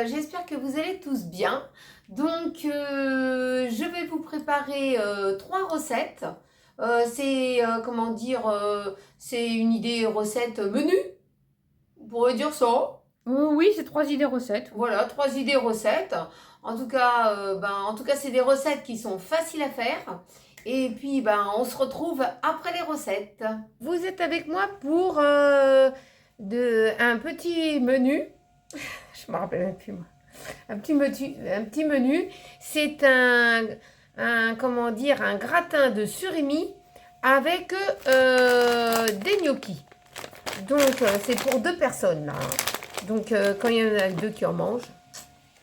j'espère que vous allez tous bien. Donc, je vais vous préparer 3 recettes. Comment dire, c'est une idée recette menu, on pourrait dire ça. Oui, c'est 3 idées recettes. Voilà, 3 idées recettes. En tout cas, c'est des recettes qui sont faciles à faire. Et puis, on se retrouve après les recettes. Vous êtes avec moi pour un petit menu. Je me rappelle même plus, moi. Un petit menu. C'est comment dire, un gratin de surimi avec des gnocchis. Donc, c'est pour 2 personnes, là. Donc, quand il y en a 2 qui en mangent,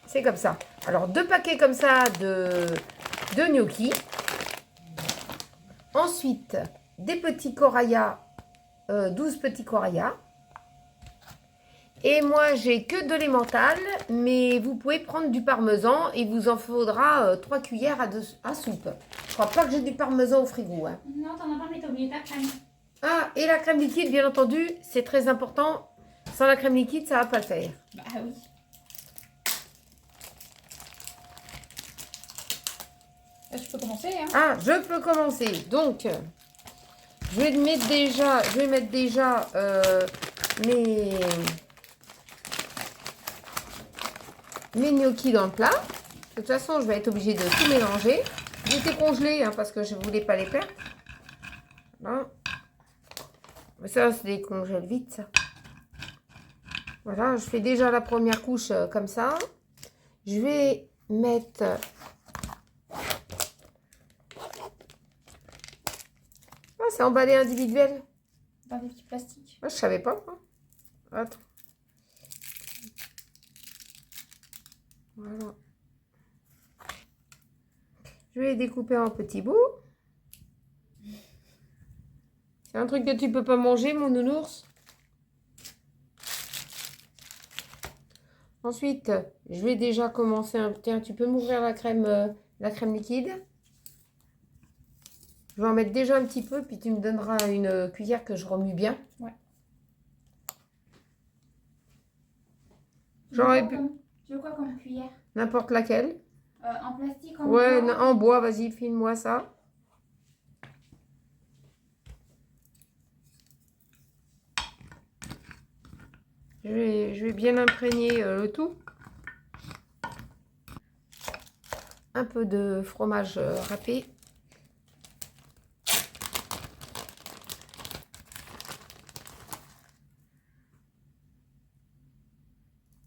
c'est comme ça. Alors, 2 paquets comme ça de gnocchis. Ensuite, des petits corayas, 12 petits corayas. Et moi, j'ai que de l'emmental, mais vous pouvez prendre du parmesan et vous en faudra 3 cuillères à soupe. Je crois pas que j'ai du parmesan au frigo. Hein. Non, t'en as pas, mais t'as oublié ta crème. Ah, et la crème liquide, bien entendu, c'est très important. Sans la crème liquide, ça va pas le faire. Bah oui. Là, je peux commencer, hein. Ah, je peux commencer. Donc, je vais mettre déjà mes gnocchis dans le plat. De toute façon, je vais être obligée de tout mélanger. Ils étaient congelés parce que je ne voulais pas les perdre. Voilà. Mais ça, se décongèle vite, ça. Voilà, je fais déjà la première couche comme ça. Je vais mettre... Ah, c'est emballé individuel. Dans des petits plastiques. Moi, je savais pas. Hein. Attends. Voilà. Je vais les découper en petits bouts. C'est un truc que tu peux pas manger, mon nounours. Ensuite, je vais déjà commencer un... Tiens, tu peux m'ouvrir la crème liquide. Je vais en mettre déjà un petit peu, puis tu me donneras une cuillère que je remue bien. Ouais. J'aurais pu... Tu veux quoi comme cuillère? N'importe laquelle. En plastique, en Ouais, bois? en bois, vas-y, file-moi ça. Je vais bien imprégner le tout. Un peu de fromage râpé.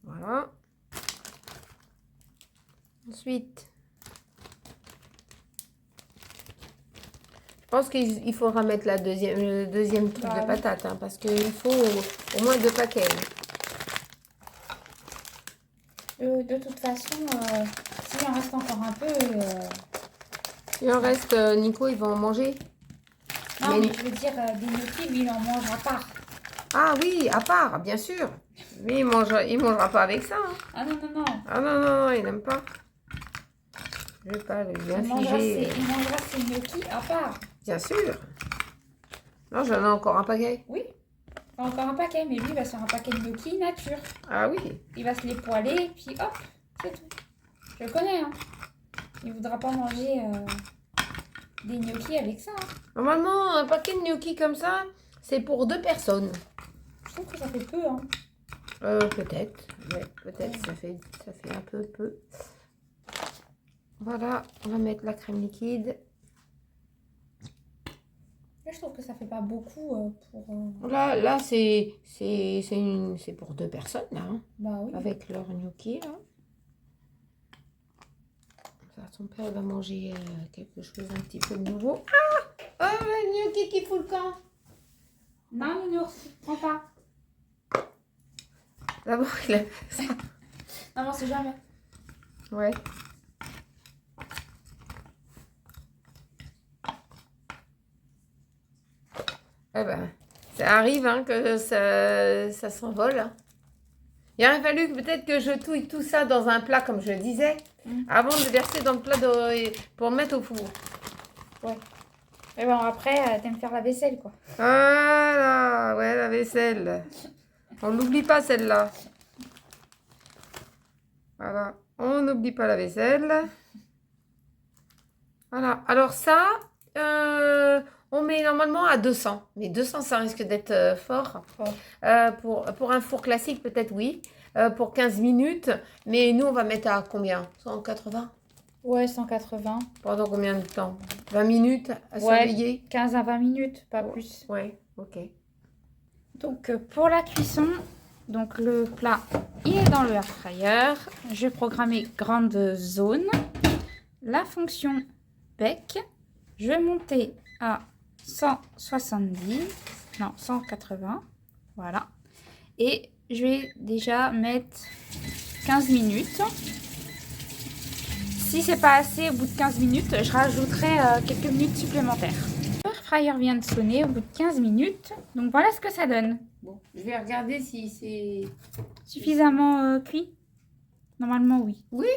Voilà. Ensuite, je pense qu'il faudra mettre le deuxième truc de patate, hein, parce qu'il faut au moins 2 paquets. De toute façon, s'il en reste encore un peu... Il en reste, Nico, il va en manger. Non, mais je veux dire, des gnocchis, lui, il en mange à part. Ah oui, à part, bien sûr. Lui, il mangera pas avec ça. Hein. Ah non, non, non. Ah non, non, non, il n'aime pas. Je vais pas lui infliger. Il mangera ses gnocchis à part. Bien sûr. Non, j'en ai encore un paquet. Oui, encore un paquet, mais lui, il va se faire un paquet de gnocchis nature. Ah oui. Il va se les poêler, puis hop, c'est tout. Je le connais, hein. Il voudra pas manger des gnocchis avec ça. Hein. Normalement, un paquet de gnocchis comme ça, c'est pour 2 personnes. Je trouve que ça fait peu, hein. Peut-être. Ouais, peut-être, ça fait un peu. Voilà, on va mettre la crème liquide. Là, je trouve que ça fait pas beaucoup pour... Là c'est pour 2 personnes, là. Hein, Bah oui. avec leur gnocchi, là. Ça, ton père va manger quelque chose un petit peu de nouveau. Ah! Oh, le gnocchi qui fout le camp. Non, nounours, prends pas. D'abord, il a fait ça. Non, c'est jamais. Ouais. Eh ben, ça arrive hein, que ça s'envole. Hein. Il aurait fallu peut-être que je touille tout ça dans un plat, comme je le disais, avant de le verser dans le plat pour le mettre au four. Ouais. Mais bon, après, t'aimes faire la vaisselle, quoi. Voilà, ouais, la vaisselle. On l'oublie pas, celle-là. Voilà, on n'oublie pas la vaisselle. Voilà, alors ça, on met normalement à 200. Mais 200, ça risque d'être fort. Pour un four classique, peut-être oui. Pour 15 minutes. Mais nous, on va mettre à combien? 180? Ouais, 180. Pendant combien de temps? 20 minutes à Ouais, surveiller? 15 à 20 minutes, pas plus. Ouais, ok. Donc pour la cuisson, donc le plat il est dans le air fryer. Je vais programmer grande zone. La fonction bec, je vais monter à 170, non 180, voilà. Et je vais déjà mettre 15 minutes. Si c'est pas assez, au bout de 15 minutes, je rajouterai quelques minutes supplémentaires. Le air fryer vient de sonner au bout de 15 minutes. Donc voilà ce que ça donne. Bon, je vais regarder si c'est... Suffisamment cuit? Normalement, oui. Oui?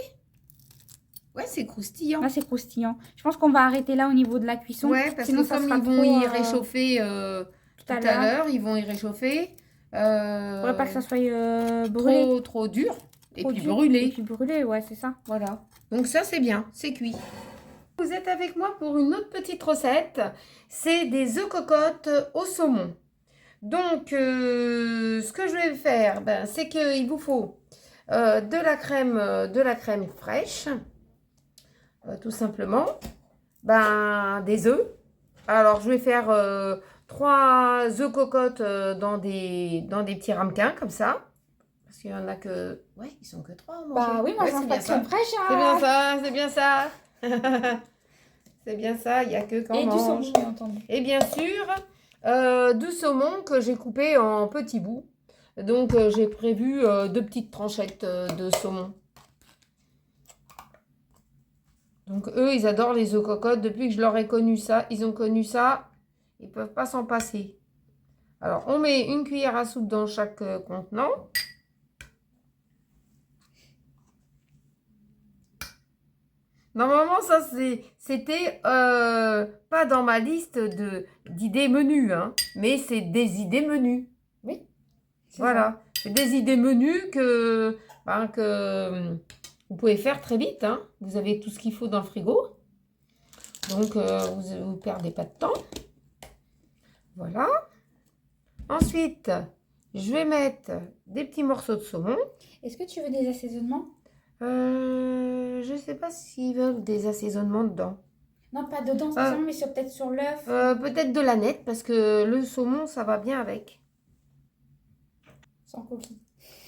Ouais, c'est croustillant. Là, c'est croustillant. Je pense qu'on va arrêter là au niveau de la cuisson. Ouais, parce sinon que ça comme sera ils vont trop, y réchauffer tout à l'heure, ils vont y réchauffer. Faudrait pas que ça soit brûlé. Trop dur. Et Trop puis dur. brûlé. Et puis brûlé, ouais, c'est ça. Voilà. Donc ça, c'est bien. C'est cuit. Vous êtes avec moi pour une autre petite recette. C'est des œufs cocottes au saumon. Donc, ce que je vais faire, ben, c'est qu'il vous faut de la crème fraîche. Tout simplement. Ben, des œufs. Alors, je vais faire 3 œufs cocottes dans des petits ramequins, comme ça. Parce qu'il y en a que... Ouais, ils sont que 3 à manger. Bah oui, moi, ouais, je mange c'est pas bien de ça. crème fraîche. Hein. C'est bien ça, c'est bien ça. C'est bien ça, il n'y a que quand Et on du mange. saumon, bien entendu. Et bien sûr, du saumon que j'ai coupé en petits bouts. Donc, j'ai prévu 2 petites tranchettes de saumon. Donc, eux, ils adorent les œufs cocottes. Depuis que je leur ai connu ça, ils ont connu ça. Ils ne peuvent pas s'en passer. Alors, on met une cuillère à soupe dans chaque contenant. Normalement, ça, c'était pas dans ma liste d'idées menus, hein, mais c'est des idées menus. Oui. Voilà, c'est des idées menus que vous pouvez faire très vite. Hein. Vous avez tout ce qu'il faut dans le frigo. Donc, vous ne perdez pas de temps. Voilà. Ensuite, je vais mettre des petits morceaux de saumon. Est-ce que tu veux des assaisonnements? Je ne sais pas s'ils veulent des assaisonnements dedans. Non, pas dedans, spécialement, mais peut-être sur l'œuf. Peut-être de la nette, parce que le saumon, ça va bien avec. Sans coquille.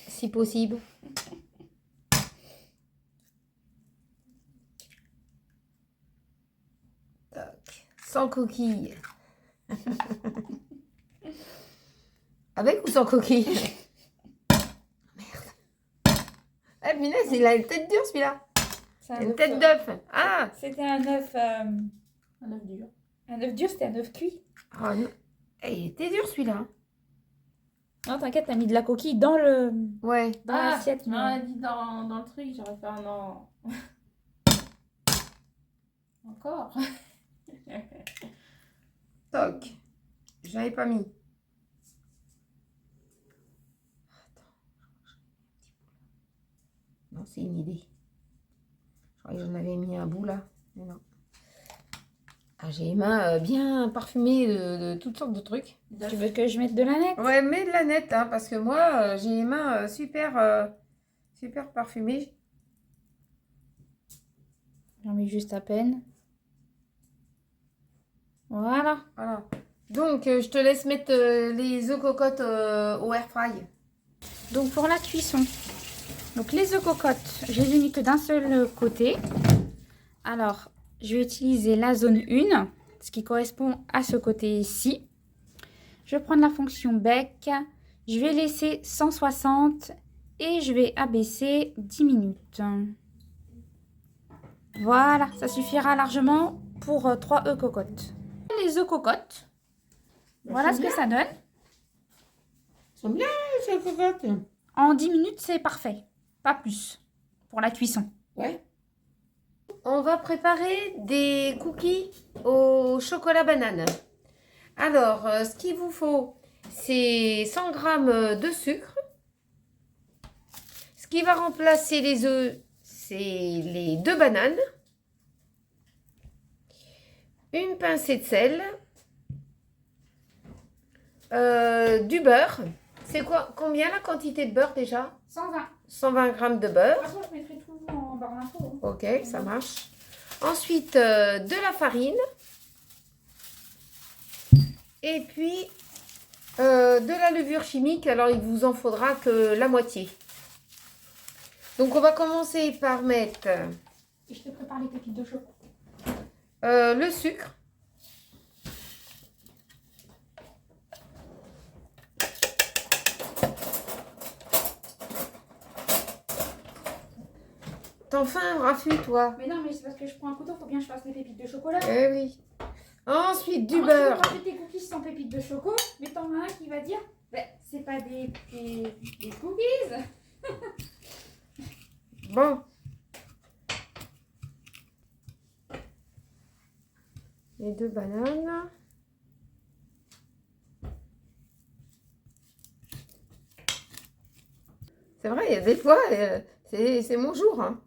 Si possible. Tac. Sans coquille. Avec ou sans coquille? Merde. Eh, punaise, il a une tête dure celui-là. Une tête d'œuf. Ah! C'était un œuf... Un œuf dur. Un œuf dur, c'était un œuf cuit. Oh, non. Eh, il était dur celui-là. Non, t'inquiète, t'as mis de la coquille dans le... Ouais. Dans l'assiette. Tu m'aurais dit dans le truc, j'aurais fait un an. Encore. Toc. J'avais pas mis. Non, c'est une idée. Je croyais que j'en avais mis un bout là. Mais non. Ah, j'ai les mains bien parfumées de toutes sortes de trucs. Tu veux que je mette de la nette? Ouais, mets de la nette, hein, parce que moi, j'ai les mains super parfumées. J'en mets juste à peine. Voilà. Voilà. Donc, je te laisse mettre les œufs cocottes au air fry. Donc pour la cuisson, donc les œufs cocottes, je les ai mis que d'un seul côté. Alors, je vais utiliser la zone 1, ce qui correspond à ce côté-ci. Je vais prendre la fonction bec, je vais laisser 160 et je vais abaisser 10 minutes. Voilà, ça suffira largement pour 3 œufs cocottes. Les œufs cocottes, voilà ce que ça donne. Ils sont bien, les œufs cocottes. En 10 minutes, c'est parfait. Pas plus pour la cuisson. Ouais. On va préparer des cookies au chocolat banane. Alors, ce qu'il vous faut, c'est 100 g de sucre. qui va remplacer les œufs, c'est les 2 bananes, une pincée de sel, du beurre. C'est quoi? Combien la quantité de beurre déjà? 120. 120 grammes de De beurre. toute façon, je mettrai tout en barre d'infos. Ok, ça marche. Ensuite, de la farine. Et puis, de la levure chimique. Alors, il vous en faudra que la moitié. Donc, on va commencer par mettre Et je te prépare les pépites de chocolat. le sucre. T'en fais un raffut, toi? Mais non, mais c'est parce que je prends un couteau, faut bien que je fasse les pépites de chocolat. Eh oui. Ensuite, du Alors, beurre. Tu peux manger tes cookies sans pépites de choco, mais t'en as un qui va dire c'est pas des cookies. Bon. Les 2 bananes. C'est vrai, il y a des fois, c'est mon jour. Hein.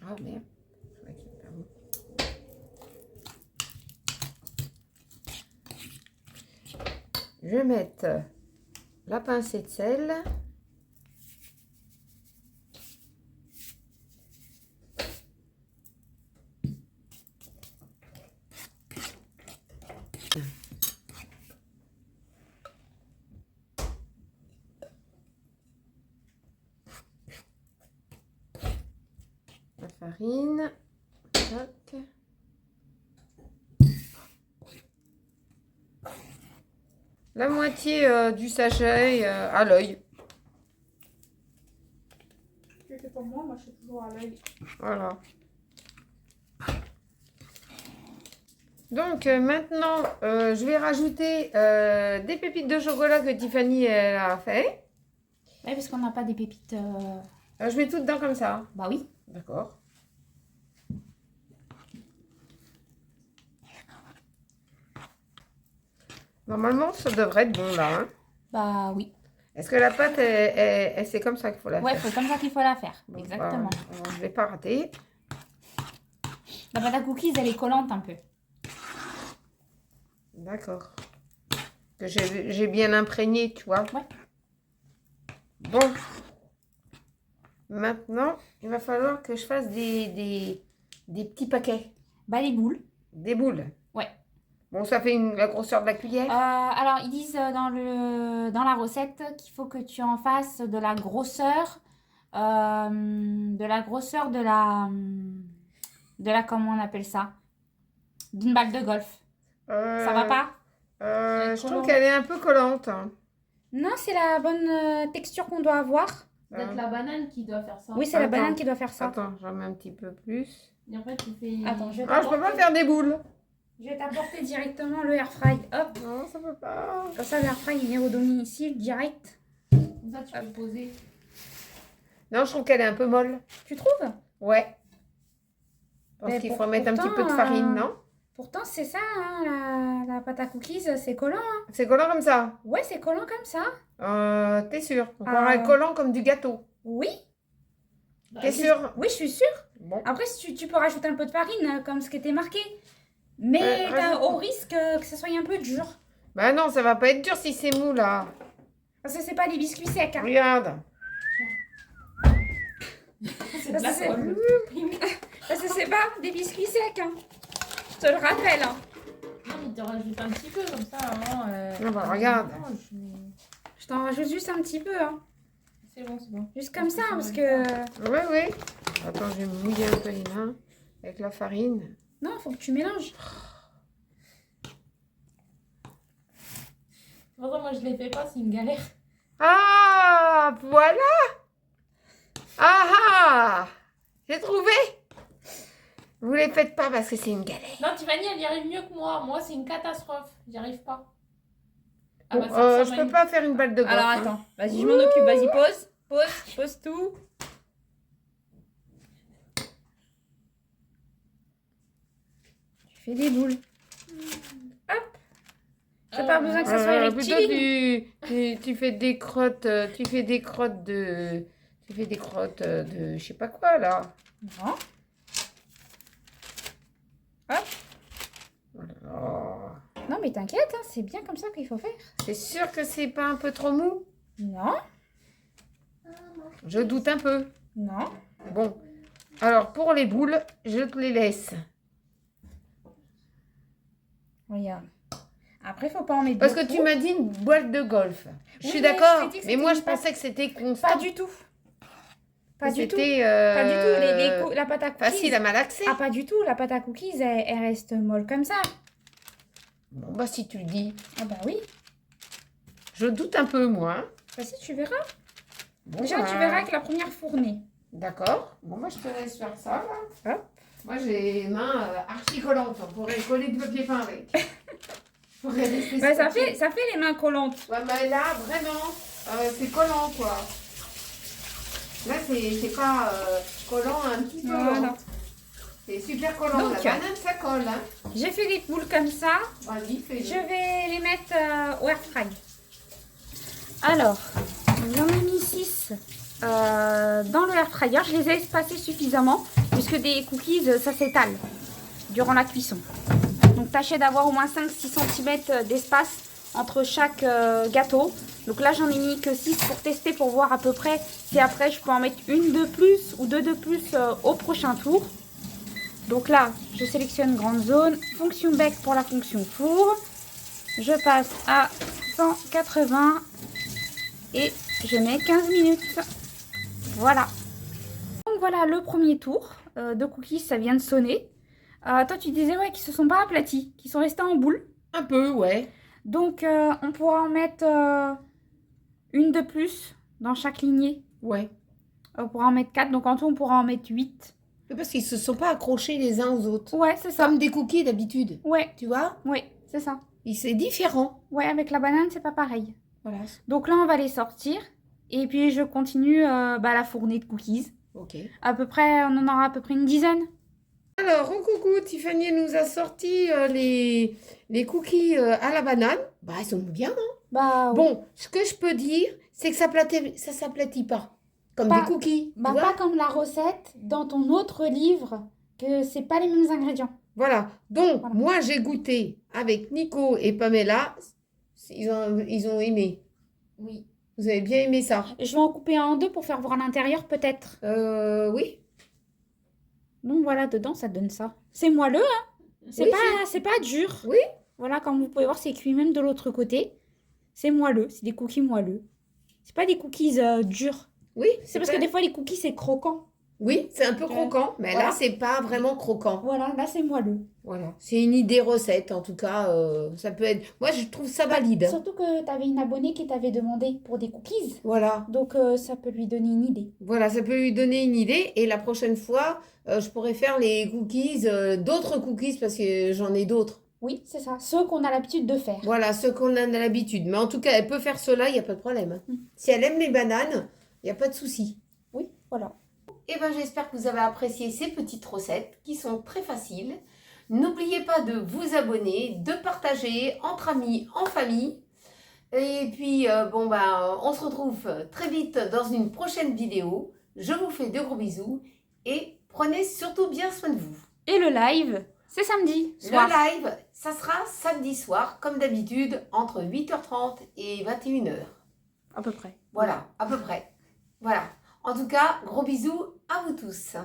Oh merde. Je vais mettre la pincée de sel. La farine. Tac. La moitié du sachet à l'œil. Tu fais pour moi je suis toujours à l'œil. Voilà. Donc maintenant, je vais rajouter des pépites de chocolat que Tiffany elle a fait. Oui, parce qu'on n'a pas des pépites. Je mets tout dedans comme ça. Bah oui. D'accord. Normalement, ça devrait être bon là. Hein. Bah oui. Est-ce que la pâte, c'est comme ça qu'il faut la Ouais, faire? c'est comme ça qu'il faut la faire. Bon, Exactement. bah, je ne vais pas rater. La pâte à cookies, elle est collante un peu. D'accord. Que j'ai bien imprégné, tu vois. Ouais. Bon. Maintenant, il va falloir que je fasse des petits paquets. Bah les boules. Des boules. Ouais. Bon, ça fait la grosseur de la cuillère. Alors, ils disent dans la recette qu'il faut que tu en fasses de la grosseur comment on appelle ça? D'une balle de golf. Ça va pas? Je trouve qu'elle est un peu collante. Hein. Non, c'est la bonne texture qu'on doit avoir. C'est la banane qui doit faire ça. Oui, c'est la Attends. banane qui doit faire ça. Attends, j'en mets un petit peu plus. Et en fait, tu fais. Attends, je vais Ah, je peux pas faire des boules. Je vais t'apporter directement le air fry. Hop. Non, ça peut pas. Comme ça, le air fry, il est au domicile direct. Comme ça, tu peux poser. Non, je trouve qu'elle est un peu molle. Tu trouves? Ouais. Je pense Mais qu'il faut mettre un petit peu de pourtant, farine, non? Pourtant, c'est ça, hein, la pâte à cookies, c'est collant. Hein. C'est collant comme ça. Ouais, c'est collant comme ça. T'es sûre? On croirait collant comme du gâteau. Oui. T'es sûre? Oui, je suis sûre. Bon. Après, si tu peux rajouter un peu de farine, comme ce qui était marqué. Mais rajoute. au risque que ça soit un peu dur. Bah non, ça va pas être dur si c'est mou là. Parce que c'est pas des biscuits secs. Hein. Regarde. C'est Parce de la que c'est- colle. Parce que c'est pas des biscuits secs. Hein. Je te le rappelle. Hein. Non, mais tu rajoutes un petit peu comme ça. Hein, Ah bah, regarde. Je t'en rajoute juste un petit peu. Hein. C'est bon, c'est bon. Juste comme ça, parce que... Ouais, ouais. Attends, je vais me mouiller un peu les mains avec la farine. Non, faut que tu mélanges. Pourtant, moi, je les fais pas, c'est une galère. Ah, voilà. Ah ah. J'ai trouvé. Vous les faites pas parce que c'est une galère. Non, Tiffany, elle y arrive mieux que moi. Moi, c'est une catastrophe. J'y arrive pas. Ah Bon, bah, ça ressemble je à peux une- pas faire une balle de golf. Alors, hein. attends. Vas-y, je m'en occupe. Vas-y, pause. Pause tout. Tu fais des boules. Hop. T'as pas besoin que ça soit Plutôt rectiligne. tu fais des crottes, tu fais des crottes de, je sais pas quoi là. Non. Oh. Non, mais t'inquiète, hein, c'est bien comme ça qu'il faut faire. C'est sûr que c'est pas un peu trop mou? Non. Je doute un peu. Non. Bon, alors pour les boules, je te les laisse. Regarde. Après, faut pas en mettre Parce que beaucoup. tu m'as dit une boîte de golf. Je Oui, suis mais je d'accord, t'ai dit que mais c'était moi une je pâte. pensais que c'était constant. Pas du tout. Pas du tout. C'était Pas du tout. La pâte à cookies. facile à malaxer. Ah, pas du tout. La pâte à cookies, elle reste molle comme ça. Bon, bah si tu le dis. Ah bah oui. Je doute un peu, moi. Hein. Bah si, tu verras. Bon, Déjà, bah, tu verras avec la première fournée. D'accord. Bon, moi je te laisse faire ça, là. Hop. Moi j'ai les mains archi collantes. On pourrait coller du papier peint avec. On pourrait rester Bah, ça scotché. fait les mains collantes. Ouais, mais là, vraiment, c'est collant, quoi. Là, c'est pas collant un petit peu. Voilà. Hein. C'est super collant. Donc, la banane, ça colle. Hein. J'ai fait des boules comme ça. Vas-y, fais-le. Je vais les mettre au air fry. Alors, j'en ai mis 6 dans le air fryer. Je les ai espacés suffisamment puisque des cookies, ça s'étale durant la cuisson. Donc, tâchez d'avoir au moins 5-6 cm d'espace entre chaque gâteau. Donc là, j'en ai mis que 6 pour tester, pour voir à peu près si après, je peux en mettre une de plus ou deux de plus au prochain tour. Donc là, je sélectionne grande zone, fonction bec pour la fonction four. Je passe à 180 et je mets 15 minutes. Voilà. Donc voilà le premier tour de cookies, ça vient de sonner. Toi, tu disais ouais, qu'ils ne se sont pas aplatis, qu'ils sont restés en boule. Un peu, ouais. Donc on pourra en mettre une de plus dans chaque lignée. Ouais. On pourra en mettre 4, donc en tout, on pourra en mettre 8. C'est parce qu'ils se sont pas accrochés les uns aux autres. Ouais, c'est ça. Comme des cookies d'habitude. Ouais, Tu vois? ouais, c'est ça. C'est différent. Ouais, avec la banane, c'est pas pareil. Voilà. Donc là, on va les sortir. Et puis, je continue la fournée de cookies. Ok. À peu près, on en aura à peu près une dizaine. Alors, coucou, Tiffany nous a sorti les cookies à la banane. Bah, ils sont bien. Hein. Bah, oui. Bon, ce que je peux dire, c'est que ça s'aplatit pas. Comme Pas- des cookies. Bah, tu vois? pas comme la recette dans ton autre livre, que c'est pas les mêmes ingrédients. Voilà. Donc, Voilà. moi, j'ai goûté avec Nico et Pamela. Ils ont aimé. Oui. Vous avez bien aimé ça? Je vais en couper un en deux pour faire voir l'intérieur, peut-être. Oui. Donc voilà, dedans, ça donne ça. C'est moelleux, hein. C'est Oui, pas dur. Oui. Voilà, comme vous pouvez voir, c'est cuit même de l'autre côté. C'est moelleux, c'est des cookies moelleux. C'est pas des cookies durs. Oui. C'est parce que des fois, les cookies, c'est croquant. Oui, c'est un peu croquant, mais Voilà. là, c'est pas vraiment croquant. Voilà, là, c'est moelleux. Voilà. C'est une idée recette, en tout cas. Ça peut être. Moi, je trouve ça valide. Surtout que tu avais une abonnée qui t'avait demandé pour des cookies. Voilà. Donc, ça peut lui donner une idée. Voilà, ça peut lui donner une idée. Et la prochaine fois, je pourrais faire les cookies, d'autres cookies, parce que j'en ai d'autres. Oui, c'est ça. Ceux qu'on a l'habitude de faire. Voilà, ceux qu'on a l'habitude. Mais en tout cas, elle peut faire cela, il n'y a pas de problème. Mm. Si elle aime les bananes, il n'y a pas de souci. Oui, voilà. Et ben, j'espère que vous avez apprécié ces petites recettes qui sont très faciles. N'oubliez pas de vous abonner, de partager entre amis, en famille. Et puis, on se retrouve très vite dans une prochaine vidéo. Je vous fais de gros bisous et prenez surtout bien soin de vous. Et le live, c'est samedi soir. Le live, ça sera samedi soir, comme d'habitude, entre 8h30 et 21h. À peu près. Voilà, à peu près. Voilà. En tout cas, gros bisous à vous tous.